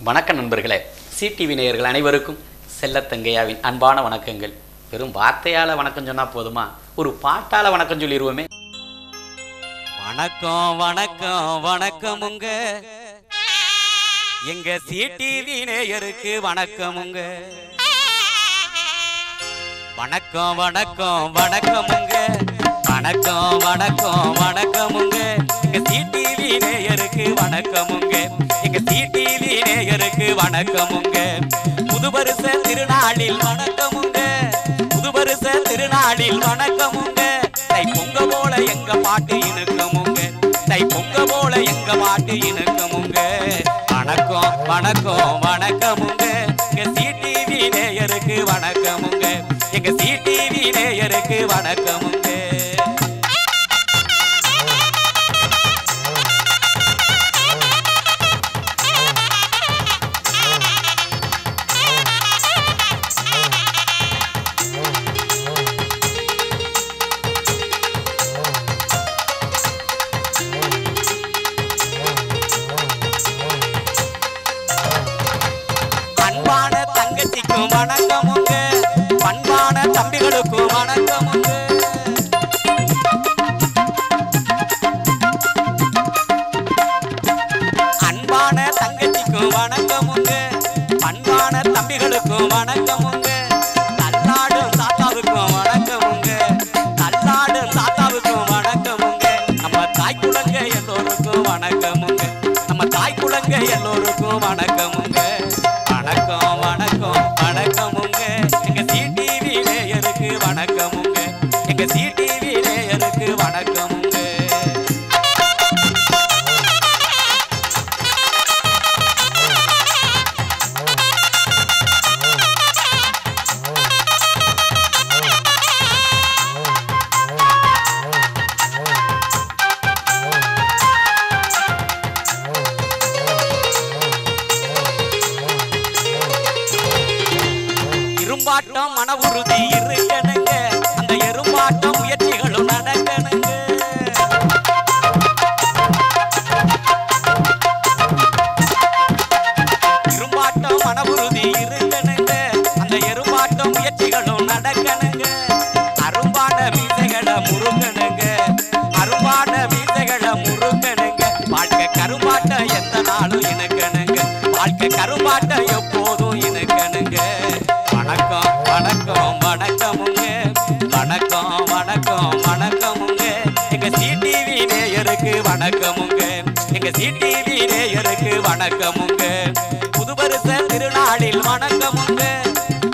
வணக்கம் நண்பர்களே, சிடிவி நேயர்கள் அனைவருக்கும் செல்லத்தங்கையாவின் அன்பான வணக்கங்கள். வெறும் வார்த்தையால் வணக்கம் சொன்னால் போதுமா? ஒரு பாட்டால் வணக்கம் சொல்லிடுவோமே. வணக்கம் வணக்கம் வணக்கமுங்க, எங்க சிடிவி நேயருக்கு வணக்கமுங்க. வணக்கம் வணக்கம் வணக்கமுங்க, வணக்கம் வணக்கம் வணக்கமுங்க, எங்க சிடிவி நேயருக்கு வணக்கமுங்க. எங்க சிடிவி நேயருக்கு வணக்கமுங்க. புதுவருஷ திருநாளில் வணக்கமுங்க, புதுவருஷ திருநாளில் வணக்கமுங்க. தை பொங்க போல எங்க பாட்டு இனுக்கமுங்க, தை பொங்க போல எங்க பாட்டு இனுக்கமுங்க. வணக்கம் வணக்கம் வணக்கமுங்க, எங்க சிடிவி நேயருக்கு வணக்கமுங்க. எங்க சிடிவி நேயருக்கு வணக்கமுங்க. அன்பான தங்கச்சிக்கும் வணக்கமுங்க, பண்பான தம்பிகளுக்கும் வணக்கமுங்க. அன்பான தங்கச்சிக்கும் வணக்கமுங்க, பண்பான தம்பிகளுக்கும் வணக்கமுங்க. நல்லாடும் தாத்தாவுக்கும் வணக்கமுங்க, நல்லாடும் தாத்தாவுக்கும் வணக்கமுங்க. நம்ம தாய் குழந்தை எல்லோருக்கும் வணக்கமுங்க, நம்ம தாய் குழந்தை எல்லோருக்கும் வணக்கமுங்க. வணக்கம் வணக்கம் வணக்கமுங்க, எங்க சிடிவி நேயருக்கு வணக்கமுங்க. எங்க சிடிவி நேயருக்கு வணக்கமுங்க. எறும்பாட்டம் மன உறுதி இருக்கணுங்க, அந்த எறும்பாட்டம் முயற்சிகளும் நடக்கணுங்க. எறும்பாட்டம் மன உறுதி இருக்கணுங்க, அந்த எறும்பாட்டம் முயற்சிகளும் நடக்கணுங்க. அரும்பான மீசைகளை முறுக்கணுங்க, அரும்பான மீசைகளை முறுக்கணுங்க. வாழ்க்கை கரும்பாட்டம் எந்த நாளும் இணுக்கணுங்க, வாழ்க்கை கரும்பாட்டம் எப்போதும் இணுக்கணுங்க. வணக்கம் வணக்கம் வணக்கமுங்க, வணக்கம் வணக்கம் வணக்கமுங்க, எங்க சிடிவி நேயருக்கு வணக்கமுங்க. எங்க சிடிவி நேயருக்கு வணக்கமுங்க. புதுவருஷ திருநாளில் வணக்கமுங்க,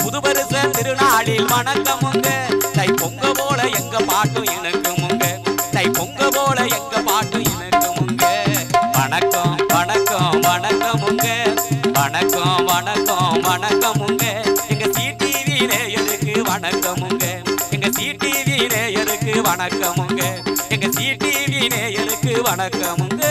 புதுவருஷ திருநாளில் வணக்கமுங்க. தை பொங்க போல எங்க பாட்டும் இணக்குமுங்க, தை பொங்க போல எங்க பாட்டும் இணக்குமுங்க. வணக்கம் வணக்கம் வணக்கமுங்க, வணக்கம் வணக்கம் வணக்கமுங்க, எங்க சிடிவி நேயருக்கு வணக்கமுங்க. எங்க சிடிவி நேயருக்கு வணக்கமுங்க. எங்க சிடிவி நேயருக்கு வணக்கமுங்க.